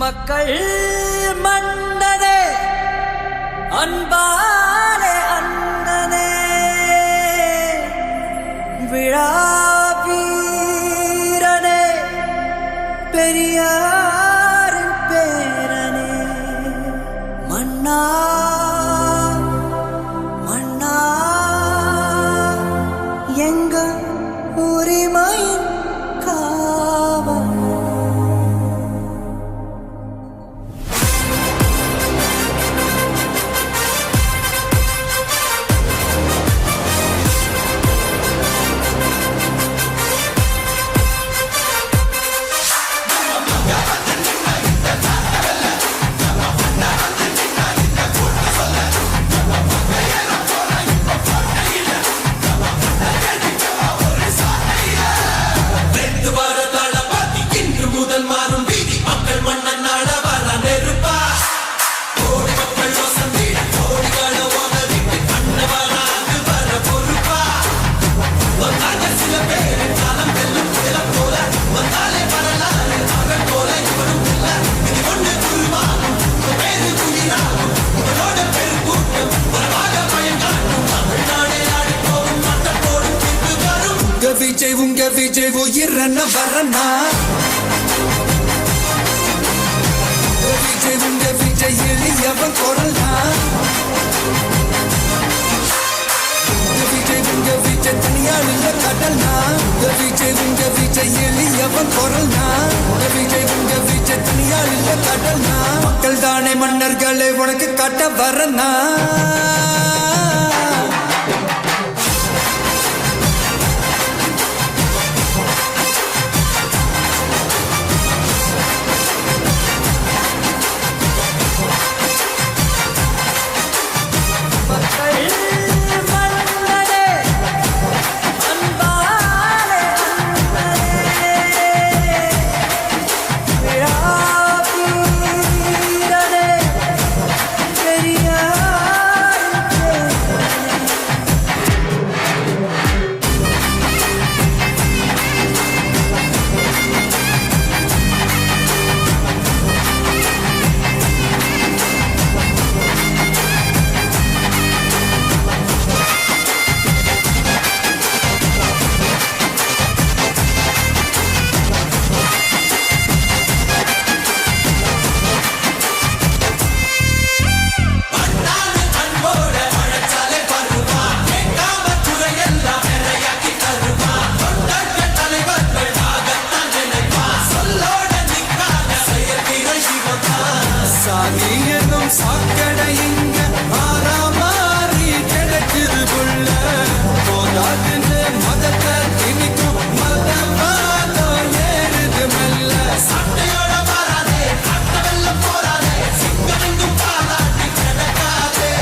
மக்கள் மன்னனே அன்பாலே அண்ணனே விழா வீரனே பெரியாரின் பேரனே மன்னா மன்னா எங்க உரிமையின் காவல் உங்க விஜய் உயிரன வரனா விஜய் உங்க விஜய் எளியவன் குரல்னா விஜய் உங்க விஜய் தனியாள் இல்ல கடல்னா விஜய் உங்க விஜய் எளியவன் குரல்னா விஜய் உங்க விஜய் தனியாள் இல்ல கடல்னா மக்கள் தானே மன்னர்களை உனக்கு காட்ட வரனா சாக்கடை இங்க மாறாமாறி கிடக்குது புள்ள போதாதுன்னு மதத்தை திணிக்கும் மதவாதம் ஏறுது மெல்ல சட்டையோட வராதே கட்ட வெல்ல போறாதே சிங்கமெங்கும் பாராட்டி கிடக்காதே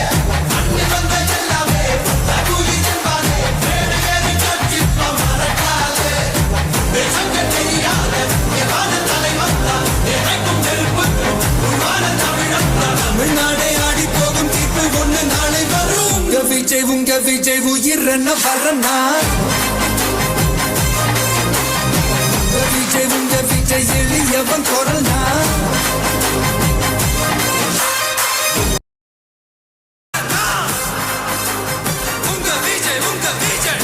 அண்ணி வந்த எல்லாமே கூலி என்பாரே மேடையேறி கட்சிப்ப மறக்காதே தேசங்க தெரியாத எவான தலை வந்தா எனக்கும் நெருப்புக்கும் உருவான தமிழ்நாடே ஆடி போகும் தீர்ப்பு ஒண்ணு நாளை வரும் உங்க விஜய் உயிரன வரனா விஜய் உங்க விஜய் எளியவன் குரல்னா உங்க விஜய்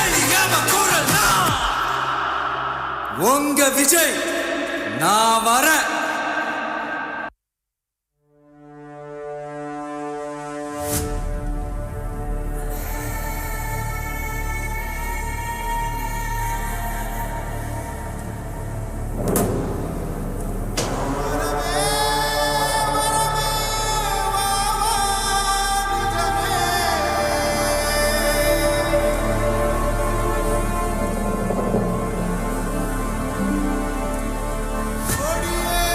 எளியவன் குரல்னா உங்க விஜய் நான் வரேன் ஓடியே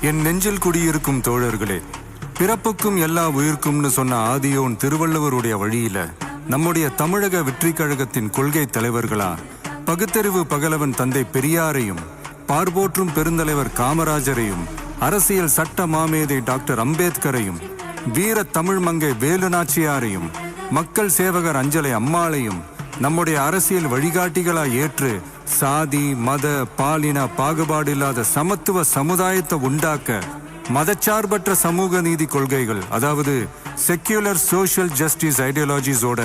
என் நெஞ்சில் குடியிருக்கும் தோழர்களே, பிறப்புக்கும் எல்லா உயிர்க்கும்னு சொன்ன ஆதியோன் திருவள்ளுவருடைய வழியில நம்முடைய தமிழக வெற்றிக் கழகத்தின் கொள்கை தலைவர்களா பகுத்தறிவு பகலவன் தந்தை பெரியாரையும், பார்போற்றும் பெருந்தலைவர் காமராஜரையும், அரசியல் சட்ட மாமேதை டாக்டர் அம்பேத்கரையும், வீர தமிழ் மங்கை வேலு நாச்சியாரையும், மக்கள் சேவகர் அஞ்சலை அம்மாளையும் நம்முடைய அரசியல் வழிகாட்டிகளா ஏற்று சாதி மத பாலின பாகுபாடு இல்லாத சமத்துவ சமுதாயத்தை உண்டாக்க மதச்சார்பற்ற சமூக நீதி கொள்கைகள், அதாவது செக்யூலர் சோஷியல் ஜஸ்டிஸ் ஐடியாலஜிஸோட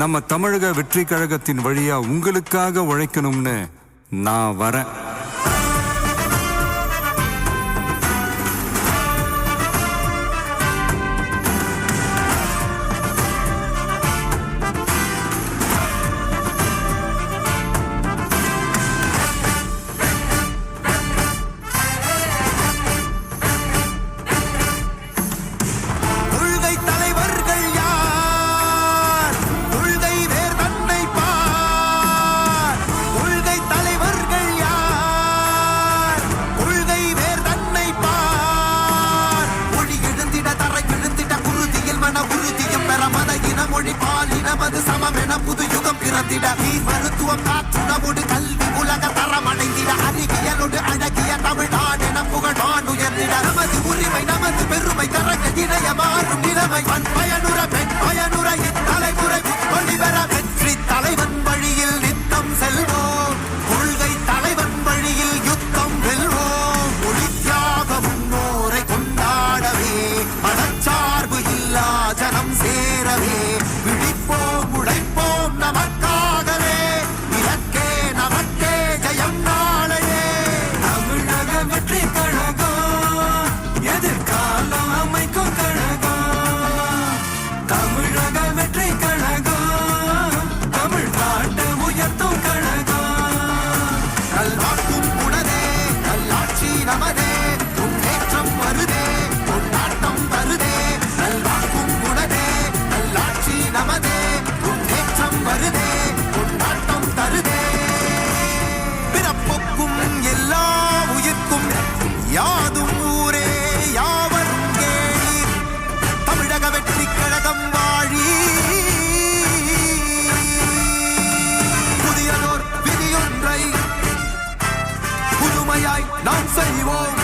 நம்ம தமிழக வெற்றி கழகத்தின் வழியா உங்களுக்காக உழைக்கணும்னு நான் வரேன். மருத்துவம் காற்றுணவோடு கல்வி உலக தரமடைந்திட அறிவியலோடு அழகிய தமிழ்நாடு நம் புகழ் உயர்ந்திட நமது உரிமை நமது பெருமை தரங்க இணைய மாறும் நிலைமை பயனுற பெண் பயனுற இத்தலைமுறை ஒளிபெற வெற்றி தலைவன் வழியில் நித்தம் செல்வோம், கொள்கை தலைவன் வழியில் யுத்தம் வெல்வோம், ஒளி தியாக முன்னோரை கொண்டாடவே மதச்சார்பு இல்லா ஜனம் சேரவே விழிப்போம் உழைப்போம் நமக்காகவே இலக்கே நமக்கே ஜெயம் நாளையே. தமிழக வெற்றி கழகம் எதிர்காலம் அமைக்கும் கழகம், தமிழக வெற்றி கழகம் தமிழ்நாட்டை உயர்த்தும் கழகம். நல்வாக்கும் உடனே நல்லாட்சி நமதே, முன்னேற்றம் வருதே கொண்டாட்டம் வருதே. நல்வாக்கும் உடனே நல்லாட்சி நமதே, முன்னேற்றம் வருதே கொண்டாட்டம் தருதே. பிறப்புக்கும் எல்லா உயிர்க்கும் யாதும் ஊரே யாவரும் கேளீர், தமிழக வெற்றி கழகம் வாழி. புதியதோர் விதியொன்றை புதுமையாய் நாம் செய்வோம்.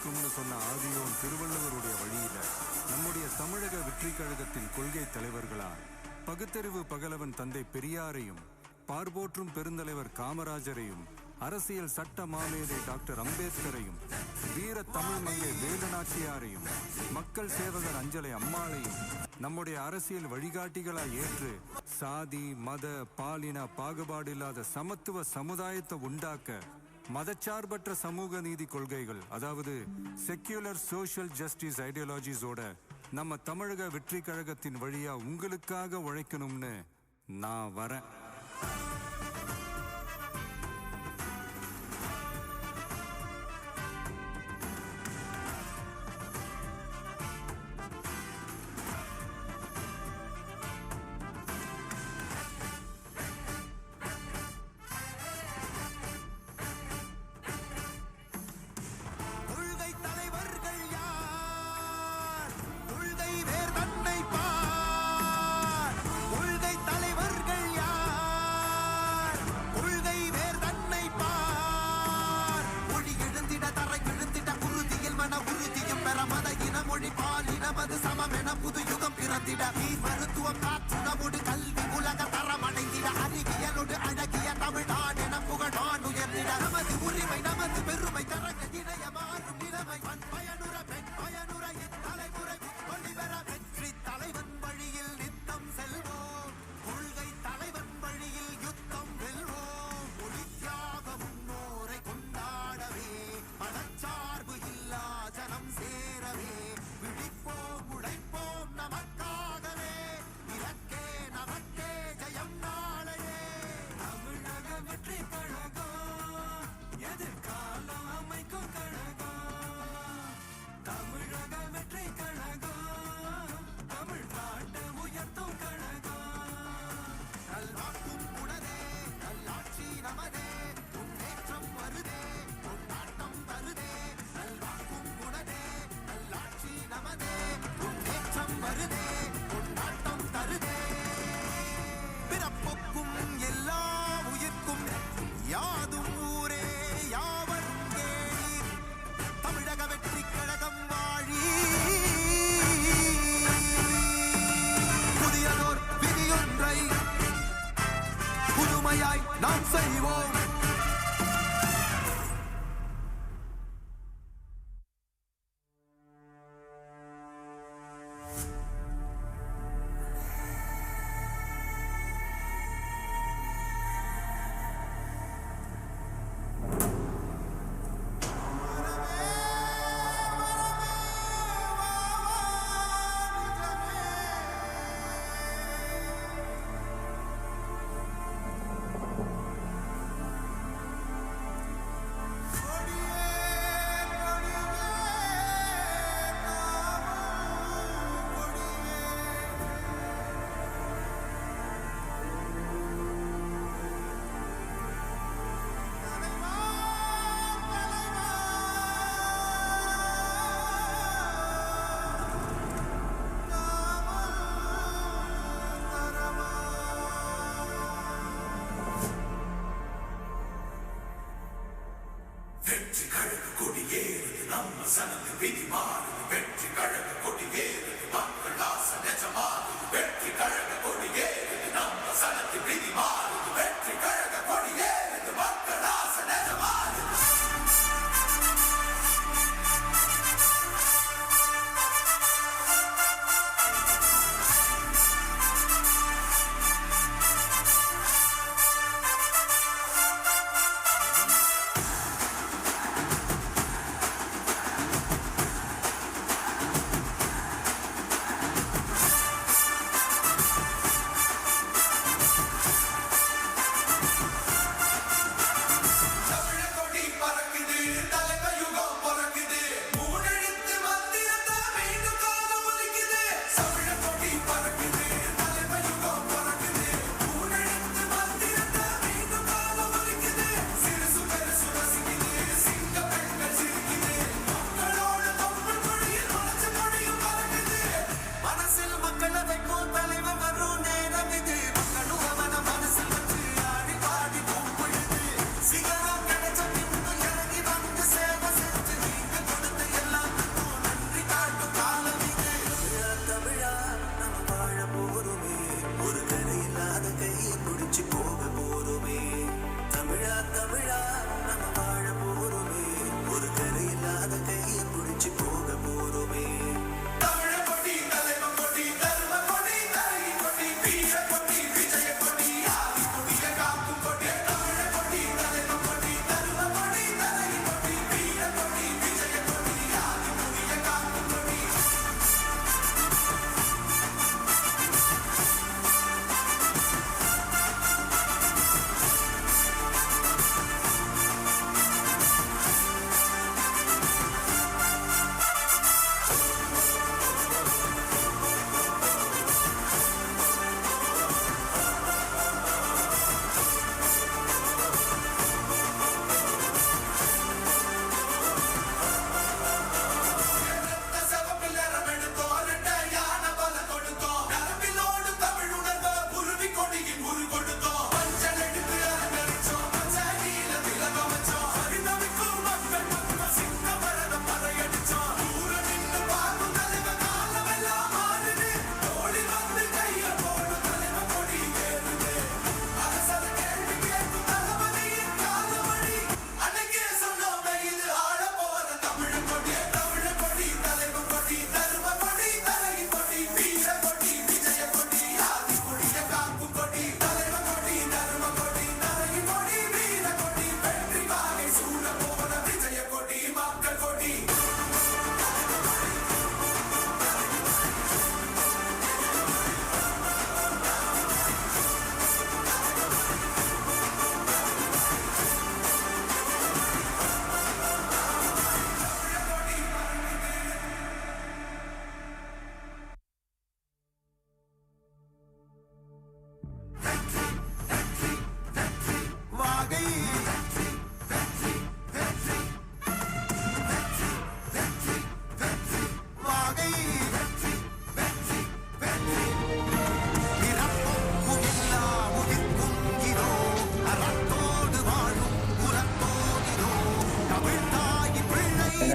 உயிர்க்கும்னு சொன்ன ஆதியோன் திருவள்ளுவருடைய வழியில நம்முடைய தமிழக வெற்றிக் கழகத்தின் கொள்கை தலைவர்களா பகுத்தறிவு பகலவன் தந்தை பெரியாரையும், பார்போற்றும் பெருந்தலைவர் காமராஜரையும், அரசியல் சட்ட மாமேதை டாக்டர் அம்பேத்கரையும், வீர தமிழ் மங்கை வேலுநாச்சியாரையும், மக்கள் சேவகர் அஞ்சலை அம்மாளையும் நம்முடைய அரசியல் வழிகாட்டிகளாய் ஏற்று சாதி மத பாலின பாகுபாடு இல்லாத சமத்துவ சமுதாயத்தை உண்டாக்க மதச்சார்பற்ற சமூக நீதி கொள்கைகள், அதாவது செக்யூலர் சோஷியல் ஜஸ்டிஸ் ஐடியாலஜிஸோட நம்ம தமிழக வெற்றி கழகத்தின் வழியா உங்களுக்காக உழைக்கணும்னு நான் வரேன். கொள்கை தலைவர்கள் யார்? கொள்கை வேர் தன்னை பார். கொள்கை தலைவர்கள் யார்? கொள்கை வேர் தன்னை பார். மொழி எழுந்திட தரை எழுந்திட உறுதியில் மன உறுதியும் பெற மத இன மொழி பாலினமது சமம் என புது யுகம் பிறந்திட நீர் மருத்துவம் காற்றுணவோடு கல்வி உலக தரம் அடைந்திட அறிவியலோடு அழகிய தமிழ்நாடு என புகழான் உயர்ந்திட நமது உரிமை நமது பெருமை தரங்க இணைய மாறும் நிலைமை பயனுற பெண் பயனுற இத்தலைமுறை ஒளிபெற வெற்றி தலைவன் வழியில் நித்தம் செல்வோம். கொள்கை தலைவன் வழியில் யுத்தம் வெல்வோம். ஒளி தியாக முன்னோரை கொண்டாடவே மனச்சார்பு இல்லா ஜனம் சேரவே விழிப்போம் உழைப்போம் நமக்காகவே இலக்கே நமக்கே ஜெயம் நாளையே. தமிழக வெற்றி கழகம் எதிர்காலம் அமைக்கும் கழகம். தமிழக வெற்றி கழகம் தமிழ்நாட்டை உயர்த்தும் கழகம். நல்வாக்கும் உணரே நல்லாட்சி நமதே முன்னேற்றம் வருதே கொண்டாட்டம் வருதே. நல்வாக்கும் உணரே நல்லாட்சி நமதே முன்னேற்றம் வருதே கொண்டாட்டம் தருதே. பிறப்புக்கும் எல்லா உயிர்க்கும் யாதும் ஊரே யாவரும் கேளீர். தமிழக வெற்றி கழகம் வாழி. புதியதோர் விதியொன்றை புதுமையாய் நாம் செய்வோம். வெற்றி கழக கொடியேறுது நம்ம சனது விதி மாறுது. வெற்றி கழக கொடியேறுது மக்கள் ஆசை நிஜமாகுது. வெற்றி கழக கொடியேறுது நம்ம சனது விதி மாறுது. வெற்றி கழக கொடியேறுது மக்கள் ஆசை நிஜமாகுது.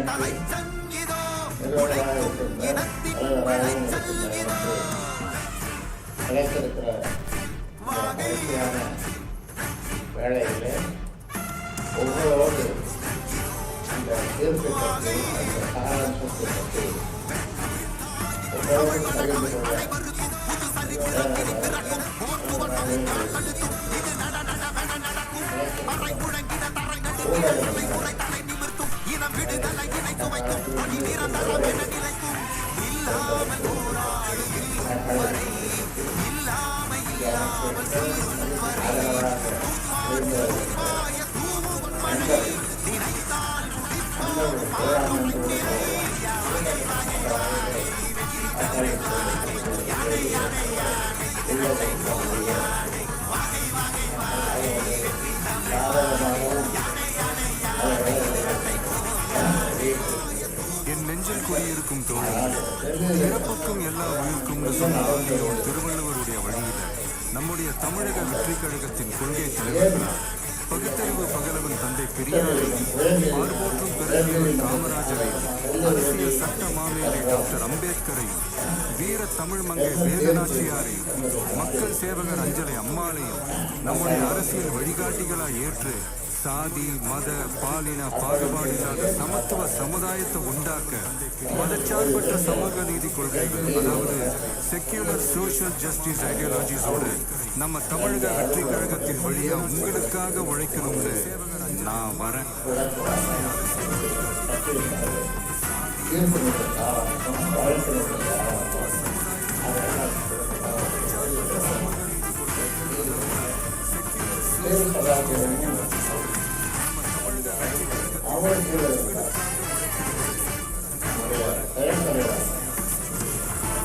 தலைச்சன் இதோ நிறுவனராக இனத்தின் தலைவராகவும் விளைச்சல் கிடைத்திருக்கிற மகிழ்ச்சியான வேளையிலே ஒவ்வொரு அந்த தீர்ப்பை பற்றி அந்த சாராம்சத்தை பற்றி ஒவ்வொரு பகிர்ந்து இனம் விடுதலை இணைத்து வைக்கும் மொழி நிரந்தரம் என நிலைக்கும் இல்லாமல் போராடு வரை இல்லாமை இல்லாமல் செல்லும் வரை உருவாய தூவும் மழை நினைத்தால் முடிப்போம் மாறும் நிறை யானை யானை யானை யானை யானை யானை வகை வகை வகை என் நெஞ்சில் குடியிருக்கும் தோழர், பிறப்புக்கும் எல்லா உயிருக்கும்னு சொன்ன ஆதியோன் திருவள்ளுவருடைய வழியில நம்முடைய தமிழக வெற்றிக் கழகத்தின் கொள்கை தலைவர்களால் பகுத்தறிவு பகலவன் தந்தை பெரியாரையும் பார்போற்றும் பெருந்தலைவர் காமராஜரையும் அரசியல் சட்ட மாமேதை டாக்டர் அம்பேத்கரையும் வீர தமிழ் மங்கை வேதநாச்சியாரையும் மக்கள் சேவகர் அஞ்சலை அம்மாளையும் நம்முடைய அரசியல் வழிகாட்டிகளாய் ஏற்று சாதி மத பாலின பாகுபாடு இல்லாத சமத்துவ சமுதாயத்தை உண்டாக்க மதச்சார்பற்ற சமூக நீதி கொள்கைகள், அதாவது செக்யூலர் சோஷியல் ஜஸ்டிஸ் ஐடியாலஜிஸோடு நம்ம தமிழக வெற்றி கழகத்தின் வழியா உங்களுக்காக உழைக்கணும்னு நான் வரேன்.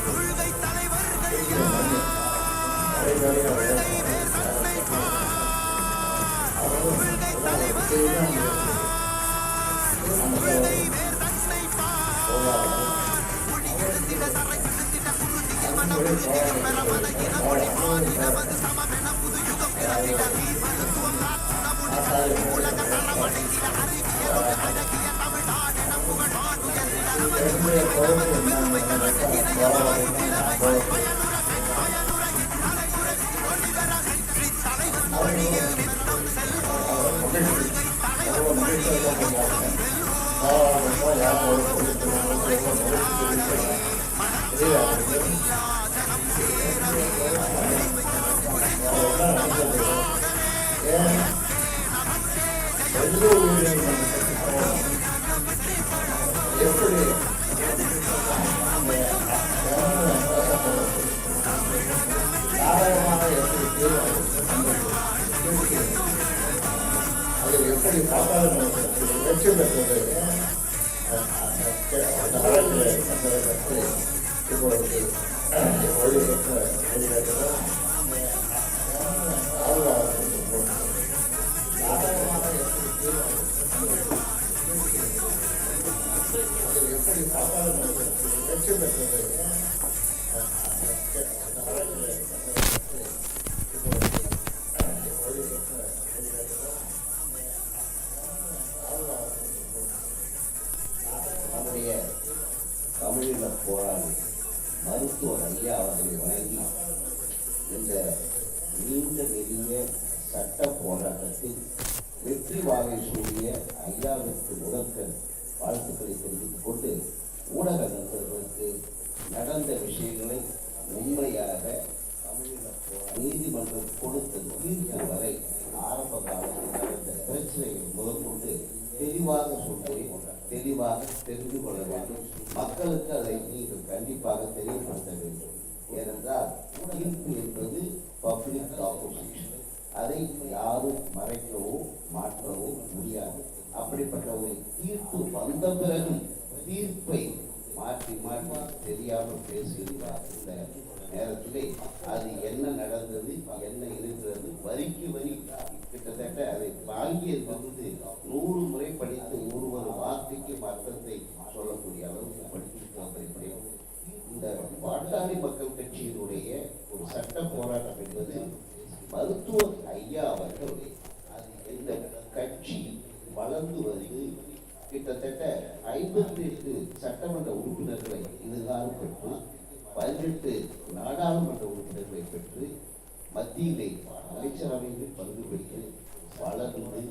கொள்கை தலைவர்கள் யார்? கொள்கை வேர் தன்னை பார். கொள்கை தலைவர்கள் யார்? கொள்கை வேர் தன்னை பார். மொழி எழுத்திட தரை எழுத்திட குருதியில் மன உறுதியில் பெற மத இன மொழி மாறி நமது சமமென புது யுகம் பிறந்திட நீர் மருத்துவம் காத்திட மொழி கல்வி உலக தரமடைந்திட அறிவியலோடு அழகிய தமிழ்நாடு என புகழ் வானுயர்ந்திட நமது மொழி நமது பெருமை கரக இணைய வாழும் இளமை பயனுற பயனுரையின் தலைமுறை ஒளிவர வெற்றி தலைவன் மொழியில் நித்தம் செல்வோம் கொள்கை தலைவன் மொழியில் நித்தம் ஜனம் சேரவே எப்படி பார்த்தாலும் வெற்றி பெற்றது அந்த வழக்கில் அந்த பற்றி இப்பொழுது ஒளி பெற்ற வெளியிடத்தில் எப்படி பார்த்தாலும் வெற்றி பெற்றது அந்த வழக்கில் தமிழீழ போராளி மருத்துவர் ஐயா அவர்களை வணங்கி இந்த நீண்ட நெடிய சட்ட போராட்டத்தில் வெற்றி வாகை சூடிய ஐயாவிற்கு முதற்கண் வாழ்த்துக்களை தெரிவித்துக் கொண்டு ஊடக நண்பர்களுக்கு நடந்த விஷயங்களை உண்மையாக தமிழீழ நீதிமன்றம் கொடுத்த தீர்ப்பு வரை ஆரம்ப காலத்தில் நடந்த பிரச்சனைகள் முதற்கொண்டு தெளிவாக சொல்லி தெளிவாக தெரிந்து கொள்ள வேண்டும். மக்களுக்கு அதை நீங்கள் கண்டிப்பாக தெரியப்படுத்த வேண்டும். ஏனென்றால் தீர்ப்பு என்பது பப்ளிக் ஆப்போசிஷன், அதை யாரும் மறைக்கவோ மாற்றவோ முடியாது. அப்படிப்பட்ட ஒரு தீர்ப்பு வந்த பிறகு தீர்ப்பை மாற்றி மாற்றி தெரியாமல் பேசுகிறார். இந்த நேரத்திலே அது என்ன நடந்தது, என்ன இருக்கிறது, வரிக்கு வரி கிட்டத்தட்ட அதை வாங்கியது வந்து 100 முறை படித்து ஒரு வார்த்தைக்கு அர்த்தத்தை சொல்லக்கூடிய அளவுக்கு படித்திருக்கிறோம். இந்த பாட்டாளி மக்கள் கட்சியினுடைய ஒரு சட்ட போராட்டம் என்பது மருத்துவர் ஐயா அவர்கள் அது இந்த கட்சி வளர்ந்து வந்து கிட்டத்தட்ட கிட்டத்தட்ட 58 சட்டமன்ற உறுப்பினர்களை இதுகாலம் பெற்று 18 நாடாளுமன்ற உறுப்பினர்களை பெற்று மத்தியிலே அமைச்சரவையில் பங்கு பெற்று வளர்ந்து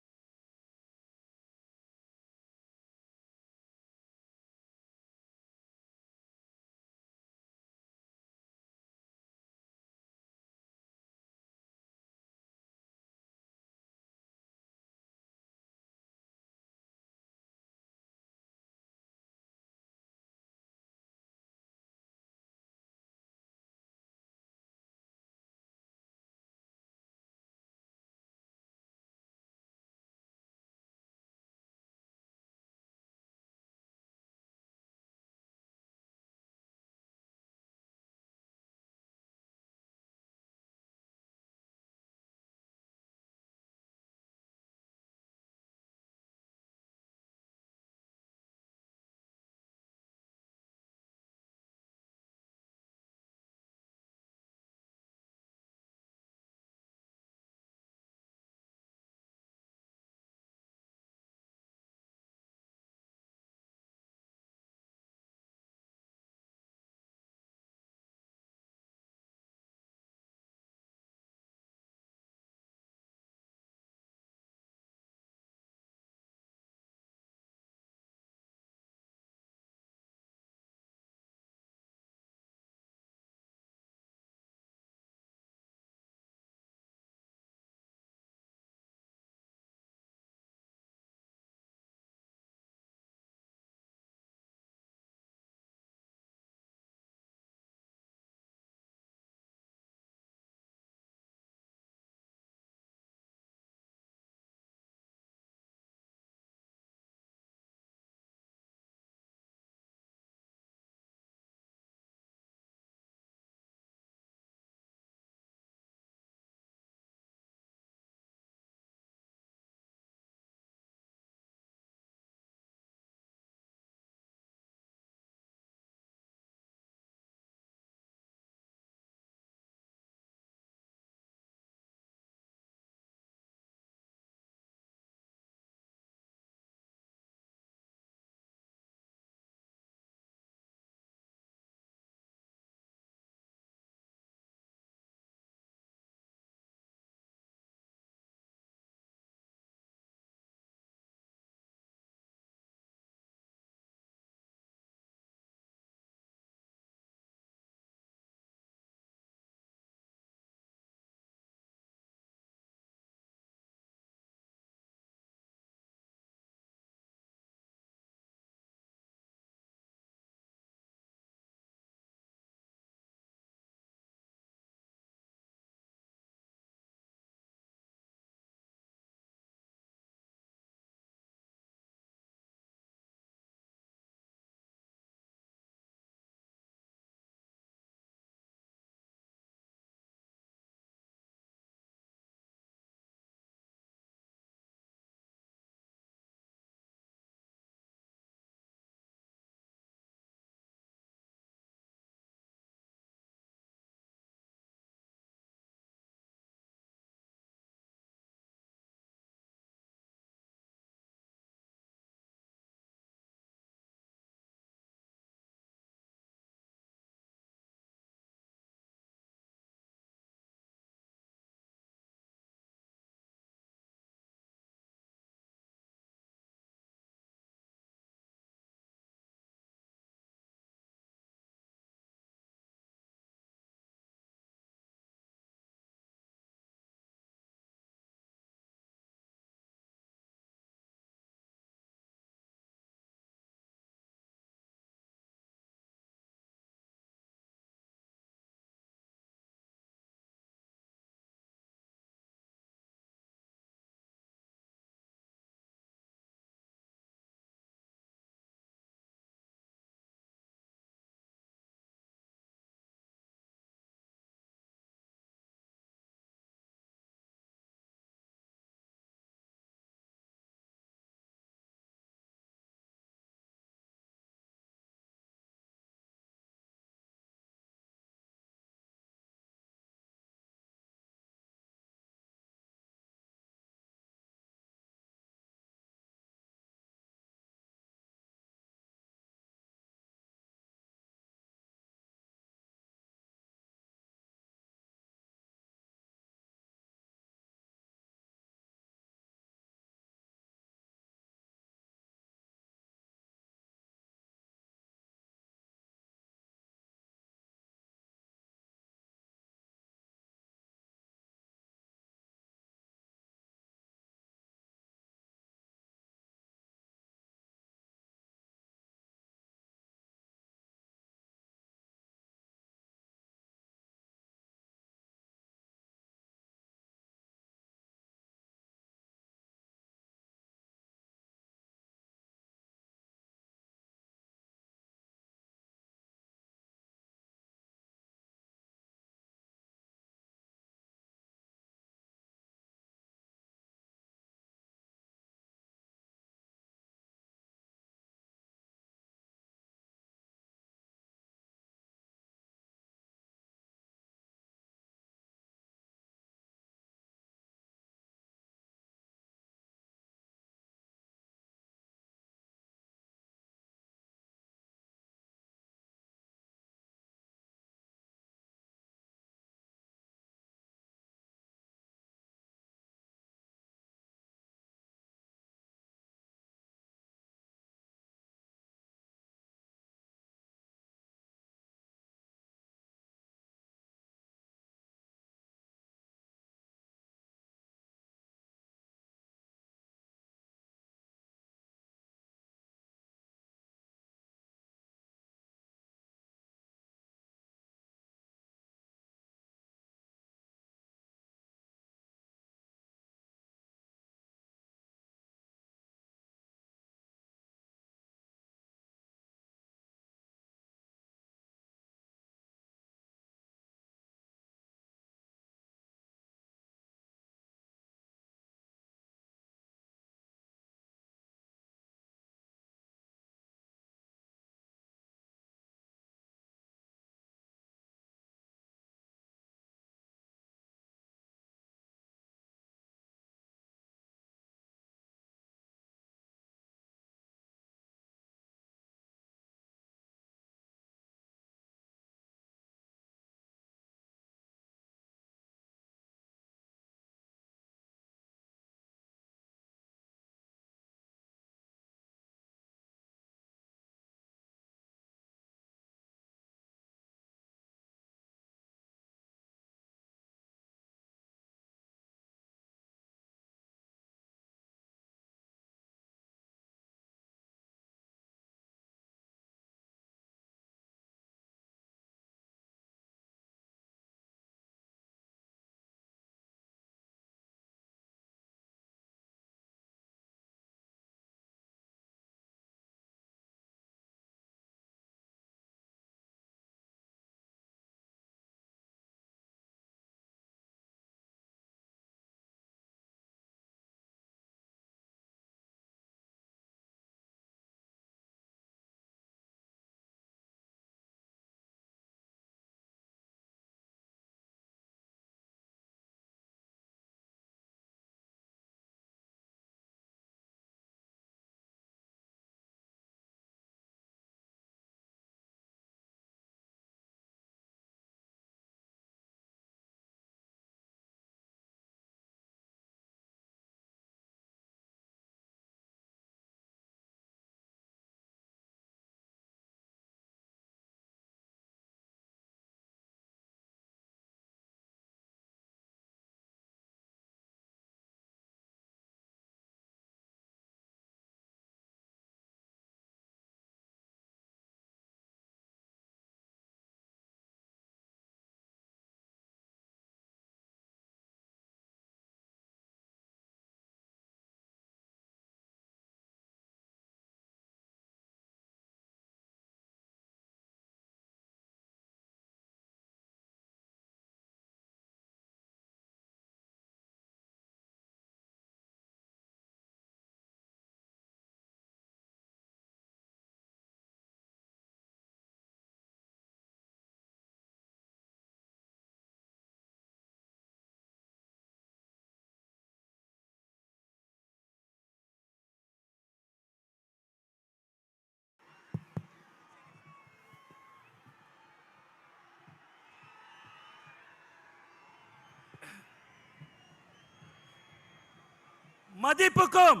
மதிப்புக்கும்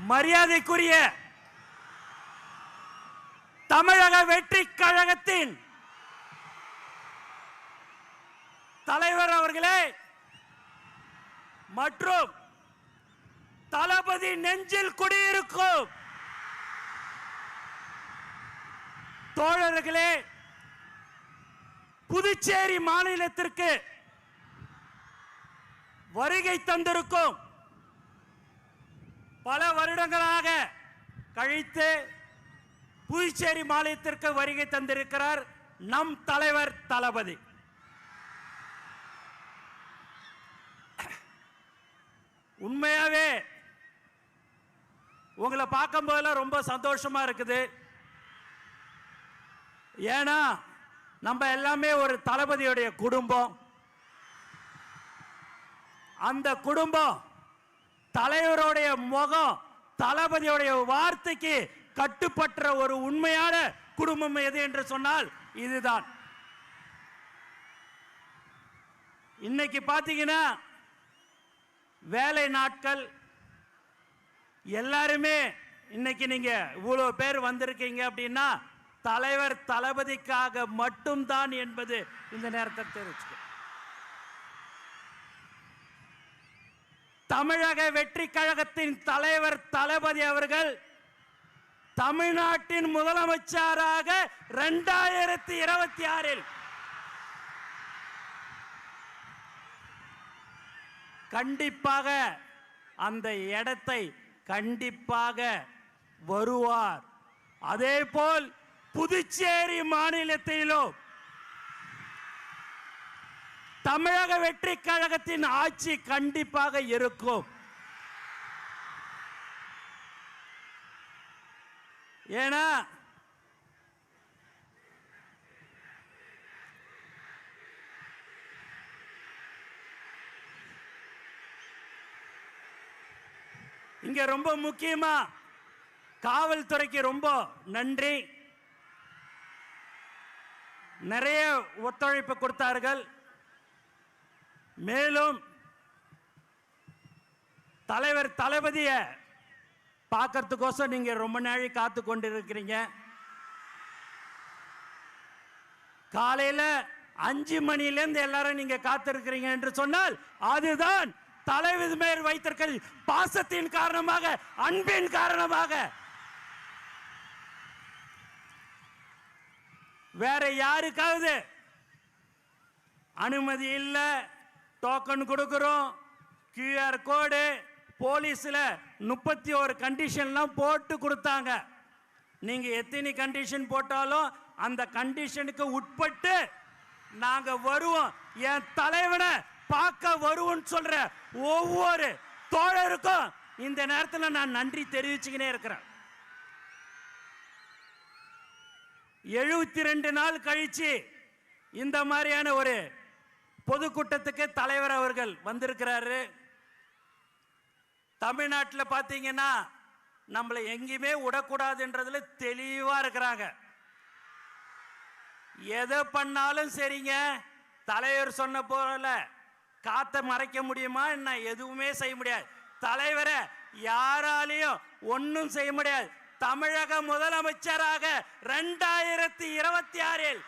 மரியாதைக்குரிய தமிழக வெற்றி கழகத்தின் தலைவர் அவர்களே மற்றும் தளபதி நெஞ்சில் குடியிருக்கும் தோழர்களே, புதுச்சேரி மாநிலத்திற்கு வருகை தந்திருக்கும் பல வருடங்களாக கழித்து புதுச்சேரி மாநிலத்திற்கு வருகை தந்திருக்கிறார் நம் தலைவர் தளபதி. உண்மையாவே உங்களை பார்க்கும் போதெல்லாம் ரொம்ப சந்தோஷமா இருக்குது. ஏன்னா நம்ம எல்லாமே ஒரு தளபதியுடைய குடும்பம். அந்த குடும்பம் தலைவருடைய முகம் தளபதியுடைய வார்த்தைக்கு கட்டுப்பட்ட ஒரு உண்மையான குடும்பம் எது என்று சொன்னால் இதுதான். இன்னைக்கு பாத்தீங்கன்னா வேலை நாட்கள் எல்லாருமே இன்னைக்கு நீங்க இவ்வளவு பேர் வந்திருக்கீங்க அப்படின்னா தலைவர் தளபதிக்காக மட்டும்தான் என்பது இந்த நேரத்தை தெரிவிச்சுக்க. தமிழக வெற்றி கழகத்தின் தலைவர் தளபதி அவர்கள் தமிழ்நாட்டின் முதலமைச்சராக 2026 கண்டிப்பாக அந்த இடத்தை கண்டிப்பாக வருவார். அதேபோல் புதுச்சேரி மாநிலத்திலும் தமிழக வெற்றி கழகத்தின் ஆட்சி கண்டிப்பாக இருக்கும். ஏன்னா இங்க ரொம்ப முக்கியமா காவல்துறைக்கு ரொம்ப நன்றி. நிறைய ஒத்துழைப்பு கொடுத்தார்கள். மேலும் தலைவர் தளபதிய பார்க்கறதுக்கோசம் நீங்க ரொம்ப நாளை காத்து கொண்டிருக்கிறீங்க. காலையில 5 மணியிலிருந்து எல்லாரும் நீங்க காத்திருக்கிறீங்க என்று சொன்னால் அதுதான் தலைவர் மேல் வைத்திருக்கிற பாசத்தின் காரணமாக, அன்பின் காரணமாக. வேற யாருக்காவது அனுமதி இல்ல, டோக்கன் கொடுக்கிறோம், QR கோடு, போலீஸ்ல 31 கண்டிஷன்லாம் போட்டு கொடுத்தாங்க. நீங்க எத்தனை கண்டிஷன் போட்டாலும் அந்த கண்டிஷனுக்கு உட்பட்டு நாங்க வருவோம். என் தலைவனை பார்க்க வருவோம் சொல்ற ஒவ்வொரு தோழருக்கும் இந்த நேரத்தில் நான் நன்றி தெரிவிச்சுக்கினே இருக்கிறேன். 72 நாள் கழிச்சு இந்த மாதிரியான ஒரு பொதுக்கூட்டத்துக்கு தலைவர் அவர்கள் வந்திருக்கிறாரு. தமிழ்நாட்டில் பார்த்தீங்கன்னா நம்மளை எங்கேயுமே விடக்கூடாதுன்றதுல தெளிவா இருக்கிறாங்க. எதை பண்ணாலும் சரிங்க, தலைவர் சொன்ன போல காத்த மறைக்க முடியுமா என்ன? எதுவுமே செய்ய முடியாது. தலைவரை யாராலையும் ஒன்னும் செய்ய முடியாது. தமிழக முதலமைச்சராக 2026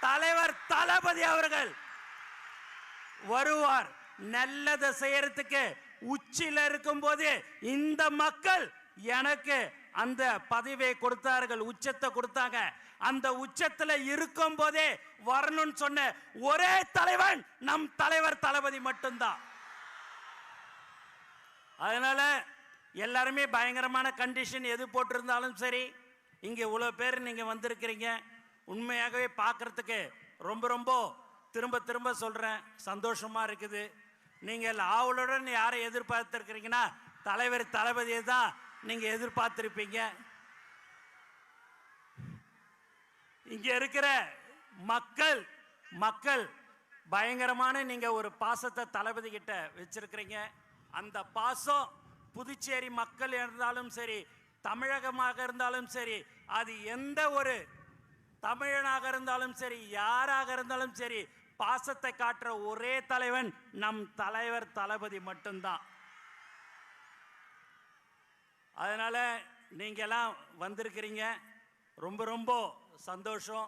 தலைவர் தளபதி அவர்கள் வருவார். நல்லதை செய்யறதுக்கு உச்சில இருக்கும் போது இந்த மக்கள் எனக்கு அந்த பதவியை கொடுத்தார்கள், உச்சத்தை கொடுத்தாங்க. அந்த உச்சத்துல இருக்கும் போதே வரணும்னு சொன்ன ஒரே தலைவன் நம் தலைவர் தளபதி மட்டும்தான். அதனால எல்லாருமே பயங்கரமான கண்டிஷன் எது போட்டிருந்தாலும் சரி, இங்க இவ்வளவு பேர் நீங்க வந்திருக்கிறீங்க. உண்மையாகவே பார்க்கறதுக்கு ரொம்ப ரொம்ப திரும்ப திரும்ப சொல்றேன், சந்தோஷமா இருக்குது. நீங்கள் ஆவலுடன் யாரை எதிர்பார்த்திருக்கிறீங்கன்னா தலைவர் தளபதியை தான் நீங்க எதிர்பார்த்திருப்பீங்க. இங்க இருக்கிற மக்கள் பயங்கரமான நீங்க ஒரு பாசத்தை தளபதி கிட்ட வச்சிருக்கிறீங்க. அந்த பாசம் புதுச்சேரி மக்கள் இருந்தாலும் சரி, தமிழகமாக இருந்தாலும் சரி, அது எந்த ஒரு தமிழனாக இருந்தாலும் சரி, யாராக இருந்தாலும் சரி, பாசத்தை காட்டுற ஒரே தலைவன் நம் தலைவர் தளபதி மட்டும்தான். அதனால நீங்க எல்லாம் வந்திருக்கிறீங்க, ரொம்ப ரொம்ப சந்தோஷம்.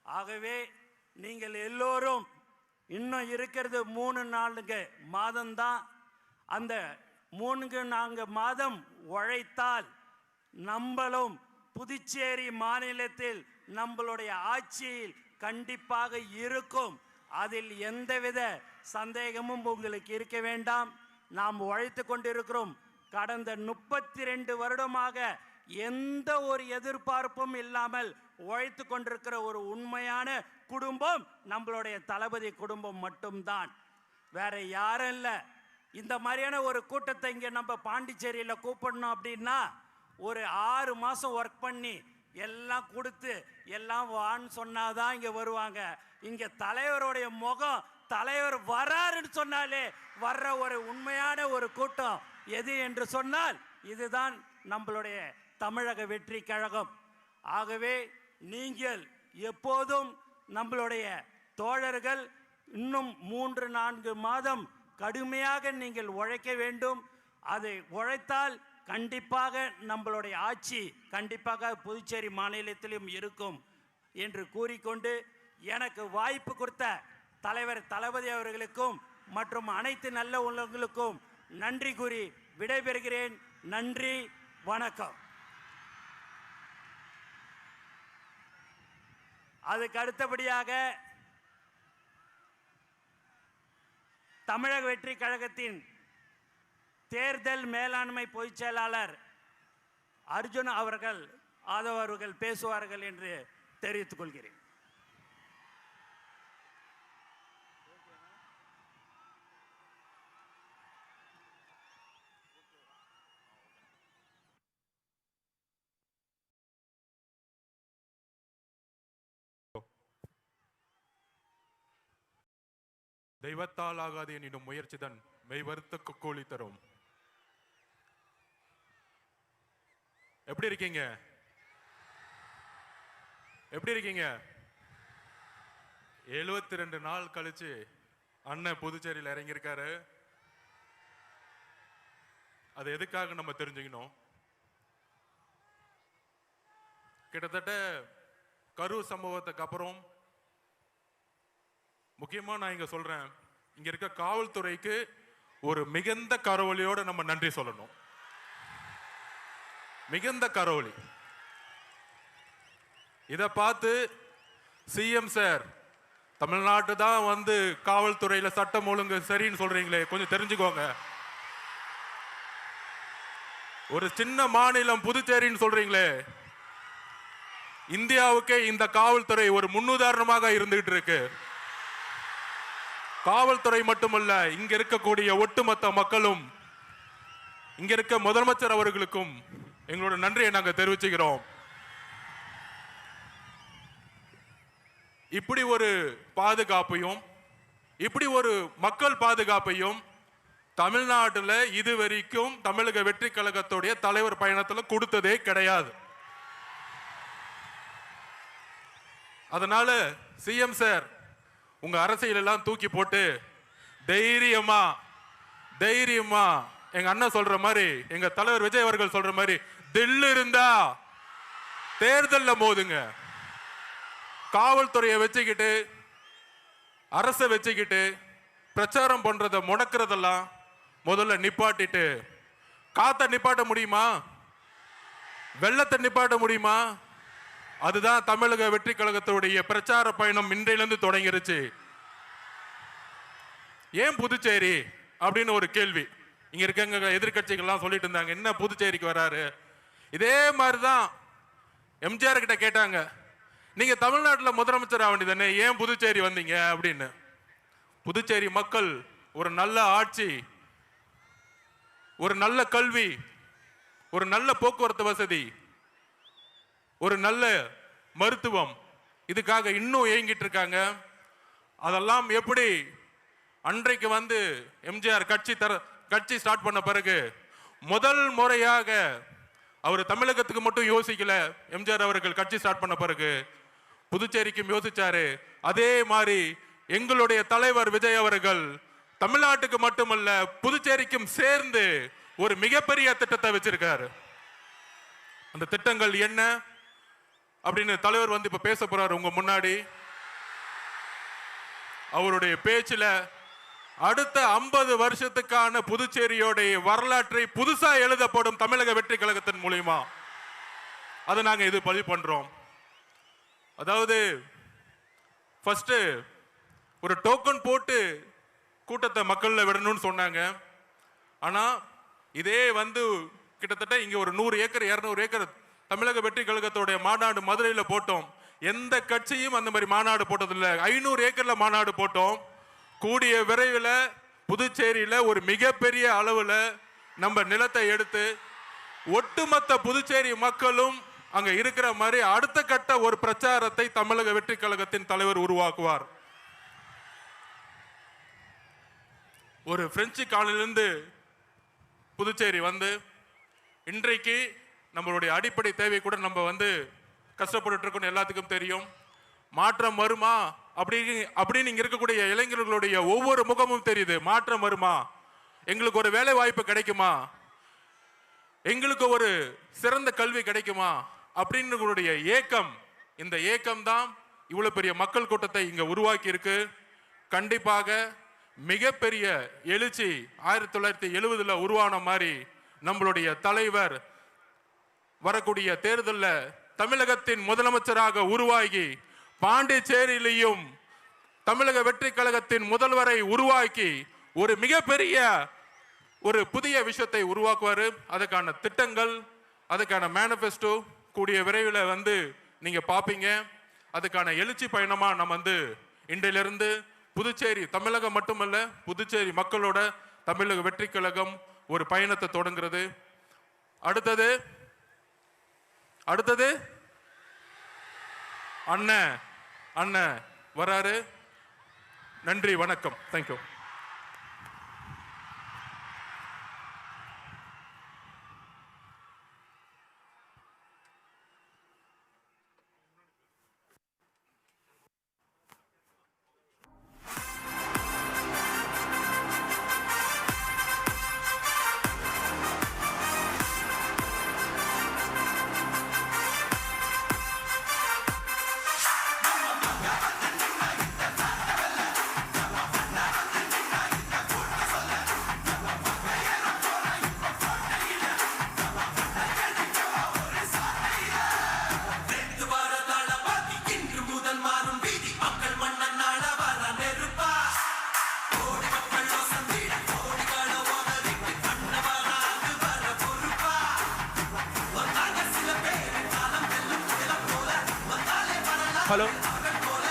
ஆகவே நீங்கள் எல்லோரும் இன்னும் இருக்கிறது 3-4 மாதம்தான். அந்த 3-4 மாதம் உழைத்தால் நம்மளும் புதுச்சேரி மாநிலத்தில் நம்மளுடைய ஆட்சியில் கண்டிப்பாக இருக்கும். அதில் எந்தவித சந்தேகமும் உங்களுக்கு இருக்க வேண்டாம். நாம் உழைத்து கொண்டிருக்கிறோம். கடந்த 32 வருடமாக எந்த ஒரு எதிர்பார்ப்பும் இல்லாமல் உழைத்து கொண்டிருக்கிற ஒரு உண்மையான குடும்பம் நம்மளுடைய தளபதி குடும்பம் மட்டும்தான், வேற யாரும் இல்லை. இந்த மாதிரியான ஒரு கூட்டத்தை இங்கே நம்ம பாண்டிச்சேரியில் கூப்பிடணும் அப்படின்னா ஒரு 6 மாதம் ஒர்க் பண்ணி எல்லாம் கொடுத்து எல்லாம் வான்னு சொன்னாதான் இங்கே வருவாங்க. இங்கே தலைவருடைய முகம், தலைவர் வராருன்னு சொன்னாலே வர்ற ஒரு உண்மையான ஒரு கூட்டம் எது என்று சொன்னால் இதுதான் நம்மளுடைய தமிழக வெற்றி கழகம். ஆகவே நீங்கள் எப்போதும் நம்மளுடைய தோழர்கள் இன்னும் 3-4 மாதம் கடுமையாக நீங்கள் உழைக்க வேண்டும். அதை உழைத்தால் கண்டிப்பாக நம்மளுடைய ஆட்சி கண்டிப்பாக புதுச்சேரி மாநிலத்திலும் இருக்கும் என்று கூறிக்கொண்டு எனக்கு வாய்ப்பு கொடுத்த தலைவர் தளபதி அவர்களுக்கும் மற்றும் அனைத்து நல்ல உள்ளவங்களுக்கும் நன்றி கூறி விடைபெறுகிறேன். நன்றி, வணக்கம். அதுக்கு அடுத்தபடியாக தமிழக வெற்றி கழகத்தின் தேர்தல் மேலாண்மை பொதுச் செயலாளர் அர்ஜுன் அவர்கள் ஆதவ் அவர்கள் பேசுவார்கள் என்று தெரிவித்துக் கொள்கிறேன். தெய்வத்தால் ஆகாது எனினும் முயற்சிதன் மெய்வருத்த கூலி தரும். எப்படி இருக்கீங்க? எப்படி இருக்கீங்க? 72 நாள் கழிச்சு அண்ணன் புதுச்சேரியில் இறங்கியிருக்காரு. அது எதுக்காக நம்ம தெரிஞ்சுக்கணும். கிட்டத்தட்ட கரூர் சம்பவத்துக்கு அப்புறம் முக்கியமா நான் இங்க சொல்றேன், இங்க இருக்க காவல்துறைக்கு ஒரு மிகுந்த கரவொலியோட நம்ம நன்றி சொல்லணும். மிகுந்த கரவொலி. இத பார்த்து சிஎம் சார் தமிழ்நாட்டு தான் வந்து காவல்துறையில சட்டம் ஒழுங்கு சரின்னு சொல்றீங்களே, கொஞ்சம் தெரிஞ்சுக்கோங்க. ஒரு சின்ன மாநிலம் புதுச்சேரின்னு சொல்றீங்களே, இந்தியாவுக்கே இந்த காவல்துறை ஒரு முன்னுதாரணமாக இருந்துகிட்டு இருக்கு. காவல்துறை மட்டுமல்ல, இங்க இருக்கக்கூடிய ஒட்டுமொத்த மக்களும், இங்க இருக்க முதலமைச்சர் அவர்களுக்கும் எங்களோட நன்றியை நாங்க தெரிவிச்சுக்கிறோம். இப்படி ஒரு பாதுகாப்பையும் இப்படி ஒரு மக்கள் பாதுகாப்பையும் தமிழ்நாட்டில் இதுவரைக்கும் தமிழக வெற்றி கழகத்துடைய தலைவர் பயணத்தில் கொடுத்ததே கிடையாது. அதனால சிஎம் சார் உங்க அரசியல் எல்லாம் தூக்கி போட்டு தைரியமா தைரியமா எங்க அண்ணன் சொல்ற மாதிரி, எங்க தலைவர் விஜய் அவர்கள் சொல்ற மாதிரி தில்லு இருந்தா தேர்தல்ல மோதுங்க. காவல்துறையை வச்சுக்கிட்டு அரசை வச்சுக்கிட்டு பிரச்சாரம் பண்றத முடக்கிறதெல்லாம் முதல்ல நிப்பாட்டிட்டு, காத்த நிப்பாட்ட முடியுமா? வெள்ளத்தை நிப்பாட்ட முடியுமா? அதுதான் தமிழக வெற்றி கழகத்துடைய பிரச்சார பயணம் இன்றையிலிருந்து தொடங்கிருச்சு. ஏன் புதுச்சேரி அப்படின்னு ஒரு கேள்வி இங்க இருக்க எதிர்கட்சிகள்லாம் சொல்லிட்டு இருந்தாங்க, என்ன புதுச்சேரிக்கு வராரு? இதே மாதிரிதான் எம்ஜிஆர் கிட்ட கேட்டாங்க, நீங்க தமிழ்நாட்டில் முதலமைச்சர் ஆக வேண்டியதானே, ஏன் புதுச்சேரி வந்தீங்க அப்படின்னு. புதுச்சேரி மக்கள் ஒரு நல்ல ஆட்சி, ஒரு நல்ல கல்வி, ஒரு நல்ல போக்குவரத்து வசதி, ஒரு நல்ல மருத்துவம், இதுக்காக இன்னும் ஏங்கிட்டு இருக்காங்க. அதெல்லாம் எப்படி அன்றைக்கு வந்து எம்ஜிஆர் கட்சி ஸ்டார்ட் பண்ண பிறகு முதல் முறையாக அவர் தமிழகத்துக்கு மட்டும் யோசிக்கல. எம்ஜிஆர் அவர்கள் கட்சி ஸ்டார்ட் பண்ண பிறகு புதுச்சேரிக்கும் யோசிச்சாரு. அதே மாதிரி எங்களுடைய தலைவர் விஜய் அவர்கள் தமிழ்நாட்டுக்கு மட்டுமல்ல புதுச்சேரிக்கும் சேர்ந்து ஒரு மிகப்பெரிய திட்டத்தை வச்சிருக்காரு. அந்த திட்டங்கள் என்ன அப்படின்னு தலைவர் வந்து இப்ப பேச போறாரு உங்க முன்னாடி. அவருடைய பேச்சுல அடுத்த 50 வருஷத்துக்கான புதுச்சேரியோடைய வரலாற்றை புதுசா எழுதப்படும் தமிழக வெற்றி கழகத்தின் மூலியமா அதை நாங்க இது பதிவு பண்றோம். அதாவது ஃபர்ஸ்ட் ஒரு டோக்கன் போட்டு கூட்டத்தை மக்கள்ல விடணும்னு சொன்னாங்க. ஆனா இதே வந்து கிட்டத்தட்ட இங்க ஒரு 100 ஏக்கர் 200 ஏக்கர் தமிழக வெற்றி கழகத்தோடைய மாநாடு மதுரையில் போட்டோம். எந்த கட்சியும் அந்த மாதிரி மாநாடு போட்டதில்லை. 500 ஏக்கர்ல மாநாடு போட்டோம். கூடிய விரைவில் புதுச்சேரியில ஒரு மிகப்பெரிய அளவுல நம்ம நிலத்தை எடுத்து ஒட்டுமொத்த புதுச்சேரி மக்களும் அங்க இருக்கிற மாதிரி அடுத்த கட்ட ஒரு பிரச்சாரத்தை தமிழக வெற்றி கழகத்தின் தலைவர் உருவாக்குவார். ஒரு பிரெஞ்சு காலனிலிருந்து புதுச்சேரி வந்து இன்றைக்கு நம்மளுடைய அடிப்படை தேவை கூட நம்ம வந்து கஷ்டப்பட்டு இருக்கோம். எல்லாத்துக்கும் தெரியும். மாற்றம் வருமா அப்படின்னு இங்க இருக்கக்கூடிய இளைஞர்களுடைய ஒவ்வொரு முகமும் தெரியுது. மாற்றம் வருமா, எங்களுக்கு ஒரு வேலை வாய்ப்பு கிடைக்குமா, எங்களுக்கு ஒரு சிறந்த கல்வி கிடைக்குமா அப்படின்னு ஏக்கம். இந்த ஏக்கம் தான் இவ்வளவு பெரிய மக்கள் கூட்டத்தை இங்க உருவாக்கி இருக்கு. கண்டிப்பாக மிகப்பெரிய எழுச்சி 1970 உருவான மாதிரி நம்மளுடைய தலைவர் வரக்கூடிய தேர்தலில் தமிழகத்தின் முதலமைச்சராக உருவாகி பாண்டிச்சேரியிலையும் தமிழக வெற்றி கழகத்தின் முதல்வரை உருவாக்கி ஒரு மிகப்பெரிய ஒரு புதிய விஷயத்தை உருவாக்குவார். அதுக்கான திட்டங்கள், அதுக்கான மேனிஃபெஸ்டோ கூடிய விரைவில் வந்து நீங்க பாப்பீங்க. அதுக்கான எழுச்சி பயணமா நம்ம வந்து இன்றையிலிருந்து புதுச்சேரி, தமிழகம் மட்டுமல்ல புதுச்சேரி மக்களோட தமிழக வெற்றி கழகம் ஒரு பயணத்தை தொடங்குறது. அடுத்தது அண்ணன் வராரு. நன்றி, வணக்கம், தேங்க்யூ.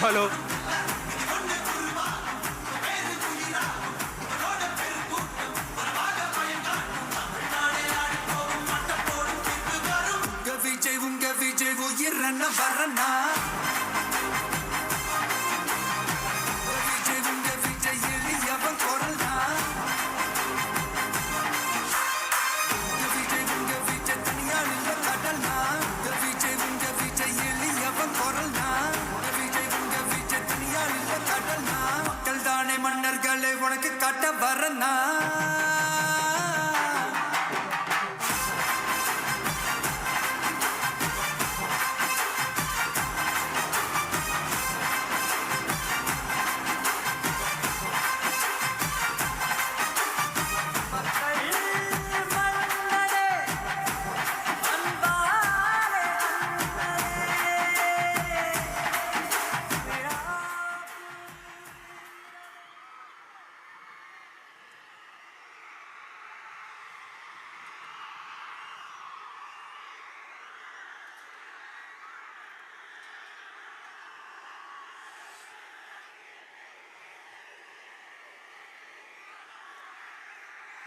ஹலோ உங்க விஜய் உயிரன வரனா, விஜய் எளியவன் குரல்னா, விஜய் தனியால் இல்ல கடல்னா, விஜய் எளியவன் குரல்னா, விஜய் தனியால் இல்ல கடல்னா, மக்கள் தானே மன்னர்களை உனக்கு காட்ட வரனா.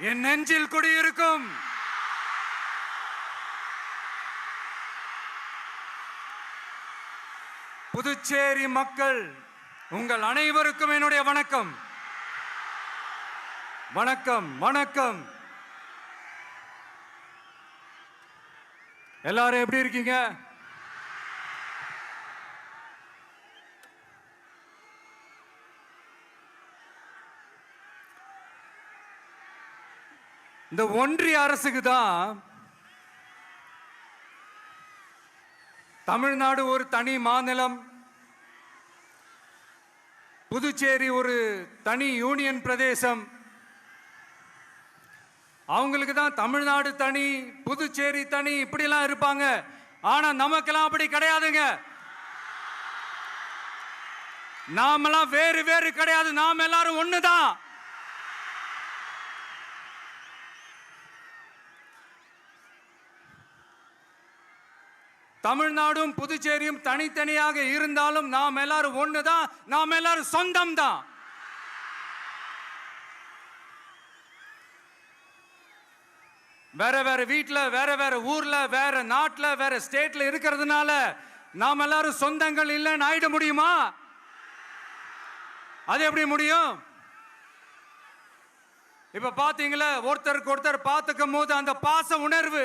என் நெஞ்சில் குடியிருக்கும் புதுச்சேரி மக்கள் உங்கள் அனைவருக்கும் என்னுடைய வணக்கம். வணக்கம் வணக்கம். எல்லாரும் எப்படி இருக்கீங்க? இந்த ஒன்றிய அரசுக்கு தான் தமிழ்நாடு ஒரு தனி மாநிலம், புதுச்சேரி ஒரு தனி யூனியன் பிரதேசம். அவங்களுக்கு தான் தமிழ்நாடு தனி, புதுச்சேரி தனி, இப்படிலாம் இருப்பாங்க. ஆனா நமக்கெல்லாம் அப்படி கிடையாதுங்க. நாமெல்லாம் வேறு வேறு கிடையாது, நாம் எல்லாரும் ஒண்ணுதான். தமிழ்நாடும் புதுச்சேரியும் தனித்தனியாக இருந்தாலும் நாம் எல்லாரும் ஒண்ணுதான், நாம் எல்லாரும் சொந்தம் தான். வேற வேற வீட்டுல, வேற வேற ஊர்ல, வேற நாட்டுல, வேற ஸ்டேட்ல இருக்கிறதுனால நாம் எல்லாரும் சொந்தங்கள் இல்லைன்னு ஆயிட முடியுமா? அது எப்படி முடியும்? இப்ப பாத்தீங்களா, ஒருத்தருக்கு ஒருத்தர் பார்த்துக்கும் போது அந்த பாச உணர்வு,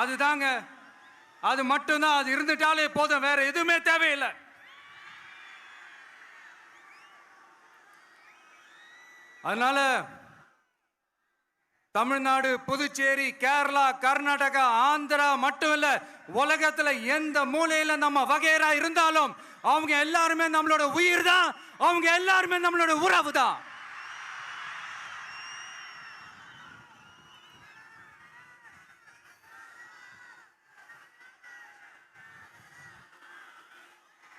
அதுதாங்க, அது மட்டும்தான். அது இருந்துட்டாலே போதும், வேற எதுவுமே தேவையில்லை. அதனால தமிழ்நாடு, புதுச்சேரி, கேரளா, கர்நாடகா, ஆந்திரா மட்டும் இல்ல, உலகத்துல எந்த மூலையில நம்ம வகைரா இருந்தாலும் அவங்க எல்லாருமே நம்மளோட உயிர் தான், அவங்க எல்லாருமே நம்மளோட உறவு தான்.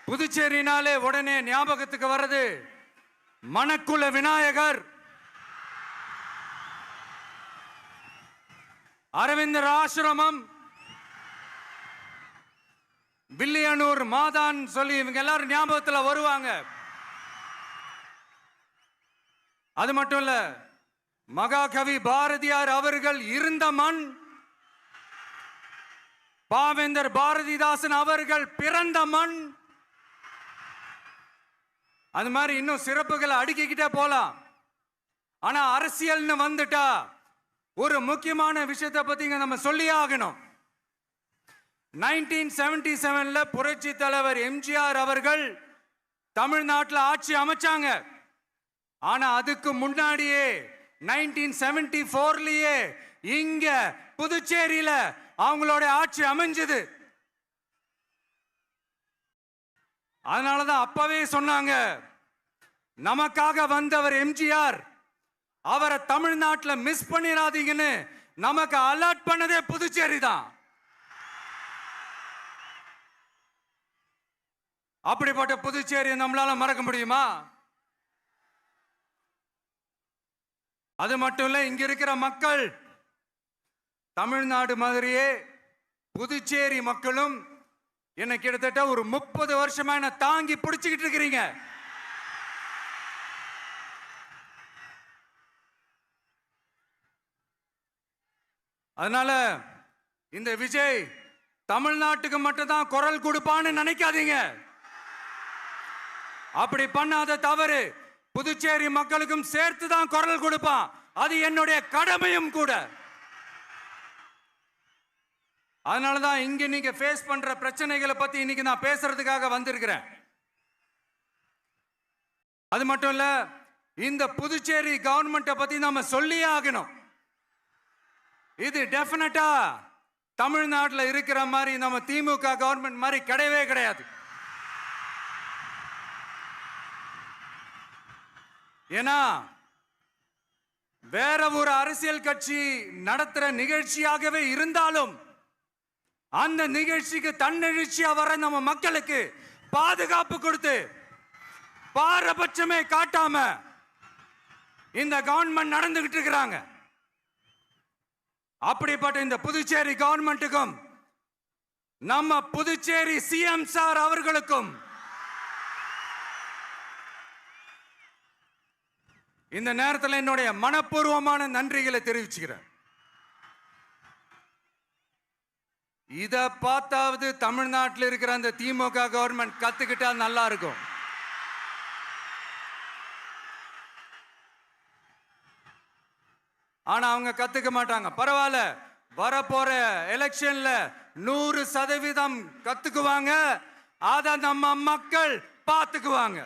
புதுச்சேரினாலே உடனே ஞாபகத்துக்கு வர்றது மணக்குள விநாயகர், அரவிந்தர் ஆசிரமம், வில்லியனூர் மாதான் சொல்லி இவங்க எல்லாரும் ஞாபகத்தில் வருவாங்க. அது மட்டும் இல்ல, மகாகவி பாரதியார் அவர்கள் இருந்த மண், பாவேந்தர் பாரதிதாசன் அவர்கள் பிறந்த மண். அது மாதிரி இன்னும் சிறப்புகளை அடுக்கிக்கிட்டே போலாம். ஆனா அரசியல்னு வந்துட்டா ஒரு முக்கியமான விஷயத்தை பத்தி நம்ம சொல்லி ஆகணும். 1977ல புரட்சி தலைவர் எம்ஜிஆர் அவர்கள் தமிழ்நாட்டில் ஆட்சி அமைச்சாங்க. ஆனா அதுக்கு முன்னாடியே 1974லயே இங்க புதுச்சேரியில அவங்களோட ஆட்சி அமைஞ்சது. அதனாலதான் அப்பவே சொன்னாங்க, நமக்காக வந்தவர் எம்ஜிஆர், அவரை தமிழ்நாட்டில் மிஸ் பண்ணிடாதீங்கன்னு நமக்கு அலர்ட் பண்ணதே புதுச்சேரி தான். அப்படிப்பட்ட புதுச்சேரியை நம்மளால மறக்க முடியுமா? அது மட்டும் இல்ல, இங்க இருக்கிற மக்கள் தமிழ்நாடு மாதிரியே புதுச்சேரி மக்களும் என்ன கிட்டத்தட்ட ஒரு 30 வருஷமா என்ன தாங்கி பிடிச்சுக்கிட்டு இருக்கிறீங்க. அதனால இந்த விஜய் தமிழ்நாட்டுக்கு மட்டும்தான் குரல் கொடுப்பான்னு நினைக்காதீங்க. அப்படி பண்ணாத தவறு, புதுச்சேரி மக்களுக்கும் சேர்த்து தான் குரல் கொடுப்பான். அது என்னுடைய கடமையும் கூட. அதனாலதான் இங்க நீங்க ஃபேஸ் பண்ற பிரச்சனைகளை பத்தி இன்னைக்கு நான் பேசுறதுக்காக வந்திருக்கிறேன். அது மட்டும் இல்ல, இந்த புதுச்சேரி கவர்மெண்ட்டை பத்தி நாம சொல்லியே ஆகணும். இது டெஃபினட்டா தமிழ்நாட்டில் இருக்கிற மாதிரி நம்ம திமுக கவர்மெண்ட் மாதிரி கிடையவே கிடையாது. ஏன்னா வேற ஒரு அரசியல் கட்சி நடத்துற நிகழ்ச்சியாகவே இருந்தாலும் அந்த நிகழ்ச்சிக்கு தன்னெழுச்சியா வர நம்ம மக்களுக்கு பாதுகாப்பு கொடுத்து பாரபட்சமே காட்டாம இந்த கவர்மெண்ட் நடந்துகிட்டு இருக்கிறாங்க. அப்படிப்பட்ட இந்த புதுச்சேரி கவர்மெண்ட்டுக்கும் நம்ம புதுச்சேரி சிஎம் சார் அவர்களுக்கும் இந்த நேரத்தில் என்னுடைய மனப்பூர்வமான நன்றிகளை தெரிவிச்சுக்கிறேன். இத பார்த்தாவது தமிழ்நாட்டில் இருக்கிற அந்த திமுக கவர்மெண்ட் கத்துக்கிட்டா நல்லா இருக்கும். ஆனா அவங்க கத்துக்க மாட்டாங்க. பரவாயில்ல, வரப்போற எலெக்ஷன்ல 100% கத்துக்குவாங்க. அத நம்ம மக்கள் பார்த்துக்குவாங்க.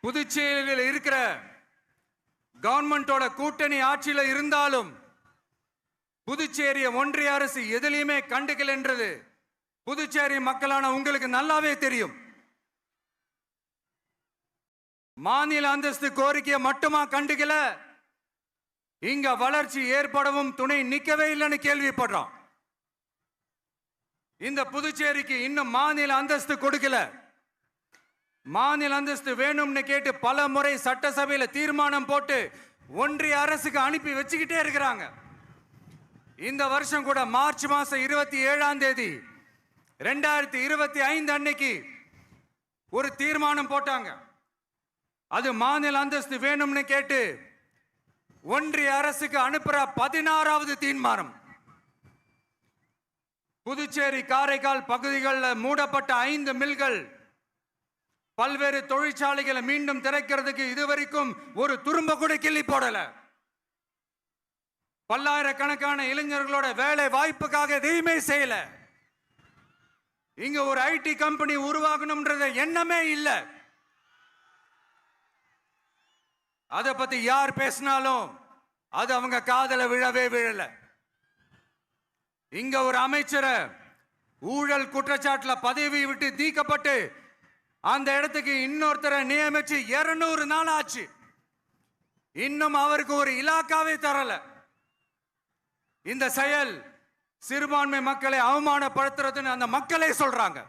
புதுச்சேரியில் இருக்கிற கவர்மெண்டோட கூட்டணி ஆட்சியில் இருந்தாலும் புதுச்சேரிய ஒன்றிய அரசு எதிலையுமே கண்டுக்கல் என்றது புதுச்சேரி மக்களான உங்களுக்கு நல்லாவே தெரியும். மாநில அந்தஸ்து கோரிக்கையை மட்டுமா கண்டுக்கல, இங்க வளர்ச்சி ஏற்படவும் துணை நிக்கவே இல்லைன்னு கேள்விப்படுறோம். இந்த புதுச்சேரிக்கு இன்னும் மாநில அந்தஸ்து கொடுக்கல. மாநில அந்தஸ்து வேணும்னு கேட்டு பல முறை சட்டசபையில தீர்மானம் போட்டு ஒன்றிய அரசுக்கு அனுப்பி வச்சுக்கிட்டே இருக்கிறாங்க. இந்த வருஷம் கூட மார்ச் மாசம் 27ஆம் தேதி 2025 அன்னைக்கு ஒரு தீர்மானம் போட்டாங்க. அது மாநில அந்தஸ்து வேணும்னு கேட்டு ஒன்றிய அரசுக்கு அனுப்புற 16வது தீர்மானம். புதுச்சேரி காரைக்கால் பகுதிகளில் மூடப்பட்ட 5 மில்கள், பல்வேறு தொழிற்சாலைகளை மீண்டும் திறக்கிறதுக்கு இதுவரைக்கும் ஒரு துரும்ப கூட கிள்ளி போடல. பல்லாயிரக்கணக்கான இளைஞர்களோட வேலை வாய்ப்புக்காக எதையுமே செய்யல. இங்க ஒரு ஐடி கம்பெனி உருவாகணும்ன்றது எண்ணமே இல்லை. அதை பத்தி யார் பேசினாலும் அது அவங்க காதல விழவே விழல. இங்க ஒரு அமைச்சரை ஊழல் குற்றச்சாட்டுல பதவி விட்டு நீக்கப்பட்டு அந்த இடத்துக்கு இன்னொருத்தரை நியமிச்சு 200 நாள் ஆச்சு. இன்னும் அவருக்கு ஒரு இலாக்காவே தரல. இந்த செயல் சிறுபான்மை மக்களை அவமானப்படுத்துறதுன்னு அந்த மக்களே சொல்றாங்க.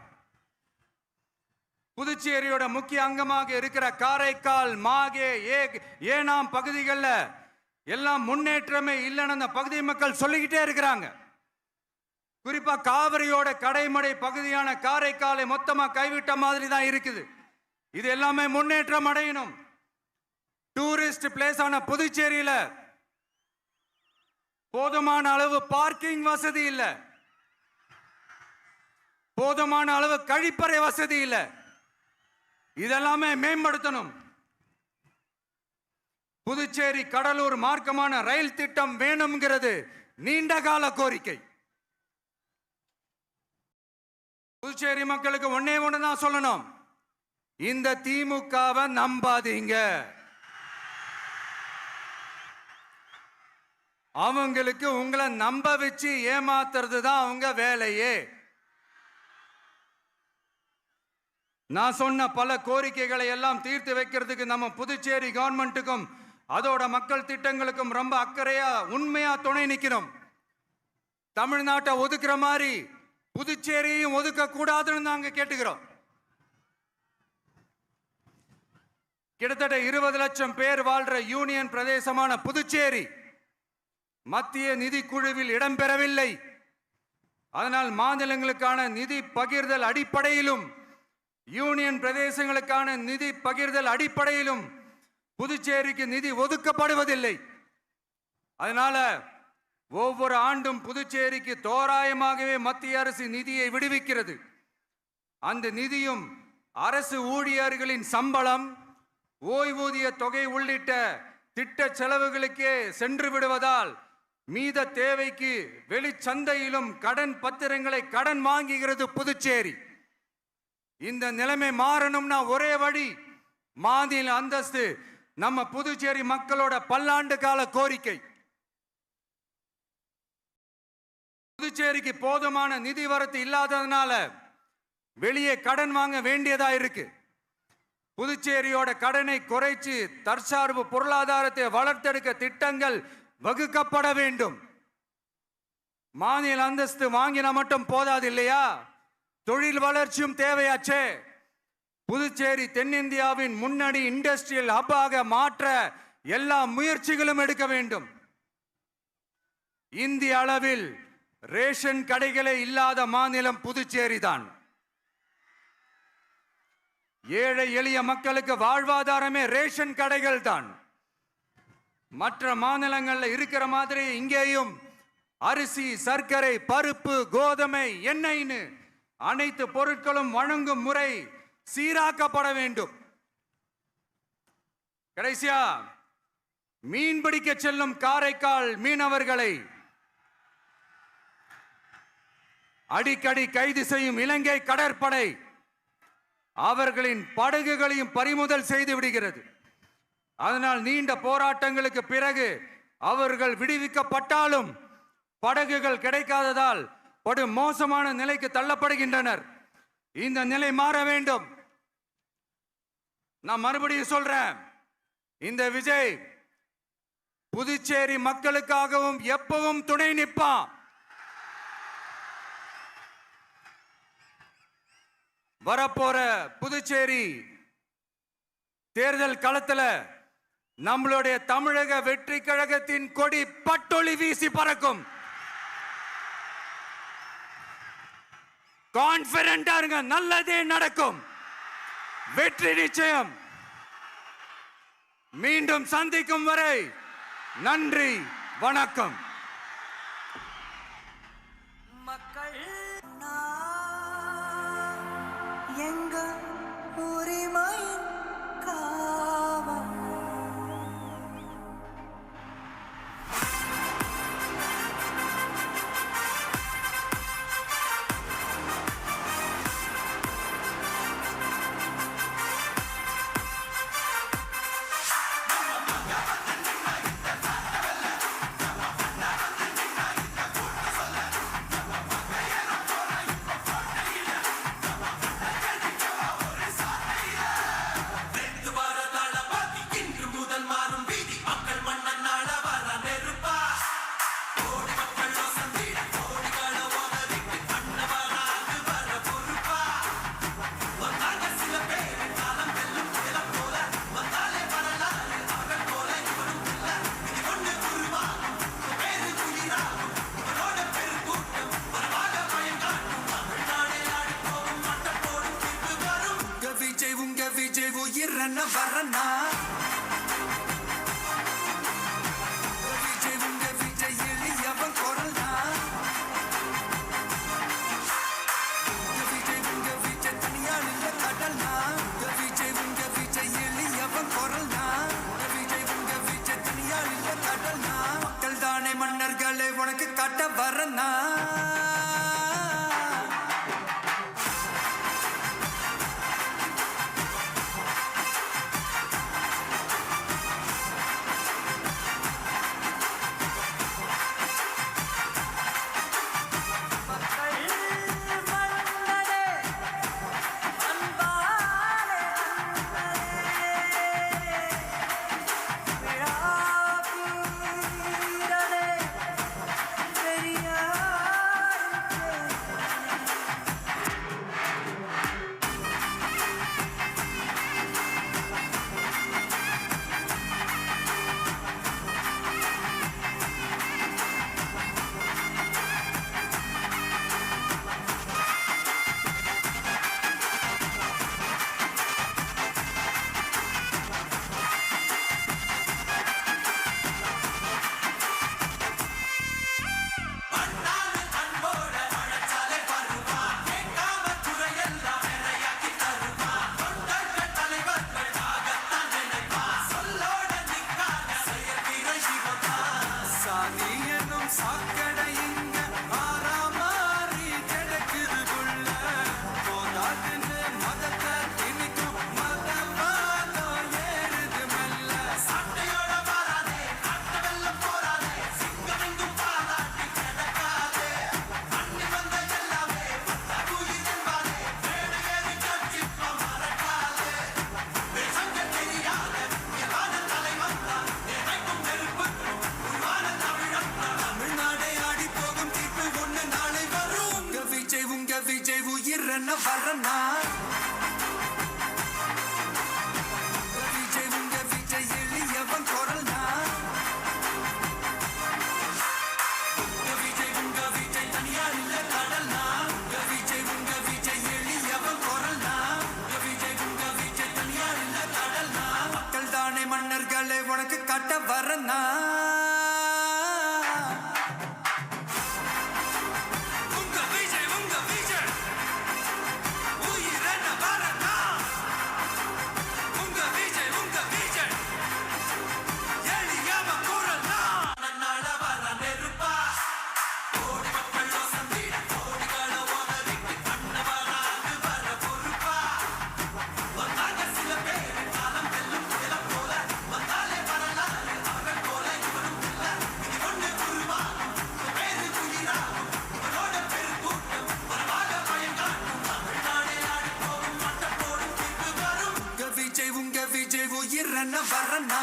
புதுச்சேரியோட முக்கிய அங்கமாக இருக்கிற காரைக்கால், மாகே, ஏனாம் பகுதிகளில் எல்லாம் முன்னேற்றமே இல்லைன்னு அந்த பகுதி மக்கள் சொல்லிக்கிட்டே இருக்கிறாங்க. குறிப்பா காவிரியோட கடைமடை பகுதியான காரைக்காலை மொத்தமா கைவிட்ட மாதிரி தான் இருக்குது. இது எல்லாமே முன்னேற்றம் அடையணும். டூரிஸ்ட் பிளேஸ் ஆன புதுச்சேரியில போதுமான அளவு பார்க்கிங் வசதி இல்லை, போதுமான அளவு கழிப்பறை வசதி இல்லை. இதெல்லாமே மேம்படுத்தணும். புதுச்சேரி கடலூர் மார்க்கமான ரயில் திட்டம் வேணும்ங்கிறது நீண்ட கால கோரிக்கை. புதுச்சேரி மக்களுக்கு ஒன்னே ஒண்ணுதான் சொல்லணும், இந்த திமுகவை நம்பாதீங்க. அவங்களுக்கு உங்களை நம்ப வச்சு ஏமாத்துறது தான் அவங்க வேலையே. நான் சொன்ன பல கோரிக்கைகளை எல்லாம் தீர்த்து வைக்கிறதுக்கு நம்ம புதுச்சேரி கவர்மெண்ட்டுக்கும் அதோட மக்கள் திட்டங்களுக்கும் ரொம்ப அக்கறையா உண்மையா துணை நிற்கணும். தமிழ்நாட்டை ஒதுக்குற மாதிரி புதுச்சேரியும் ஒதுக்க கூடாதுன்னு நாங்க கேட்டுக்கிறோம். கிட்டத்தட்ட 20 லட்சம் பேர் வாழ்ற யூனியன் பிரதேசமான புதுச்சேரி மத்திய நிதி குழுவில் இடம்பெறவில்லை. அதனால் மாநிலங்களுக்கான நிதி பகிர்தல் அடிப்படையிலும் யூனியன் பிரதேசங்களுக்கான நிதி பகிர்தல் அடிப்படையிலும் புதுச்சேரிக்கு நிதி ஒதுக்கப்படுவதில்லை. அதனால ஒவ்வொரு ஆண்டும் புதுச்சேரிக்கு தோராயமாகவே மத்திய அரசு நிதியை விடுவிக்கிறது. அந்த நிதியும் அரசு ஊழியர்களின் சம்பளம், ஓய்வூதிய தொகை உள்ளிட்ட திட்ட செலவுகளுக்கே சென்று விடுவதால் மீத தேவைக்கு வெளிச்சந்தையிலும் கடன் பத்திரங்களை கடன் வாங்குகிறது புதுச்சேரி. இந்த நிலைமை மாறணும்னா ஒரே வழி, மாநில அந்தஸ்து நம்ம புதுச்சேரி மக்களோட பல்லாண்டு கால கோரிக்கை. புதுச்சேரிக்கு போதுமான நிதி வரத்து இல்லாததுனால வெளியே கடன் வாங்க வேண்டியதா இருக்கு. புதுச்சேரியோட கடனை குறைச்சு தற்சார்பு பொருளாதாரத்தை வளர்த்தெடுக்க திட்டங்கள் வகுக்கப்பட வேண்டும். மாநில அந்தஸ்து வாங்கினா மட்டும் போதாது இல்லையா, தொழில் வளர்ச்சியும் தேவையாச்சே. புதுச்சேரி தென்னிந்தியாவின் முன்னணி இண்டஸ்ட்ரியல் ஹப்பாக மாற்ற எல்லா முயற்சிகளும் எடுக்க வேண்டும். இந்திய அளவில் ரேஷன் கடைகளே இல்லாத மாநிலம் புதுச்சேரி தான். ஏழை எளிய மக்களுக்கு வாழ்வாதாரமே ரேஷன் கடைகள் தான். மற்ற மாநிலங்கள்ல இருக்கிற மாதிரி இங்கேயும் அரிசி, சர்க்கரை, பருப்பு, கோதுமை, எண்ணெய்னு அனைத்து பொருட்களும் வழங்கும் முறை சீராக்கப்பட வேண்டும். கடைசியா மீன்பிடிக்க செல்லும் காரைக்கால் மீனவர்களை அடிக்கடி கைது செய்யும் இலங்கை கடற்படை அவர்களின் படகுகளையும் பறிமுதல் செய்து விடுகிறது. அதனால் நீண்ட போராட்டங்களுக்கு பிறகு அவர்கள் விடுவிக்கப்பட்டாலும் படகுகள் கிடைக்காததால் படு மோசமான நிலைக்கு தள்ளப்படுகின்றனர். இந்த நிலை மாற வேண்டும். நான் மறுபடியும் சொல்றேன், இந்த விஜய் புதுச்சேரி மக்களுக்காகவும் எப்பவும் துணை நிற்பான். வரப்போற புதுச்சேரி தேர்தல் களத்துல நம்மளுடைய தமிழக வெற்றி கழகத்தின் கொடி பட்டொளி வீசி பறக்கும். கான்பிடண்டா இருங்க, நல்லதே நடக்கும். வெற்றி நிச்சயம். மீண்டும் சந்திக்கும் வரை நன்றி, வணக்கம். மக்கள் எங்க உரிமையின் காவல். விஜய் உயிரன வரனா விஜய் உங்க விஜய் எளியவன் குரல்னா விஜய் உங்க விஜய் தனியால் இல்ல கடல்னா விஜய் உங்க விஜய் எளியவன் குரல்னா விஜய் உங்க விஜய் தனியால் இல்ல கடல்னா மக்கள் தானே மன்னர்களே உனக்கு காட்ட வரனா விஜய் உயிரன வரனா விஜய் உங்க விஜய் எளியவன் குரல்னா விஜய் உங்க விஜய் தனியார் இல்ல கடல்னா விஜய் உங்க விஜய் எளியவன் குரல்னா விஜய் உங்க விஜய் தனியார் இல்ல கடல்னா மக்கள் தானே மன்னர்களே உனக்கு காட்ட வரனா வரனா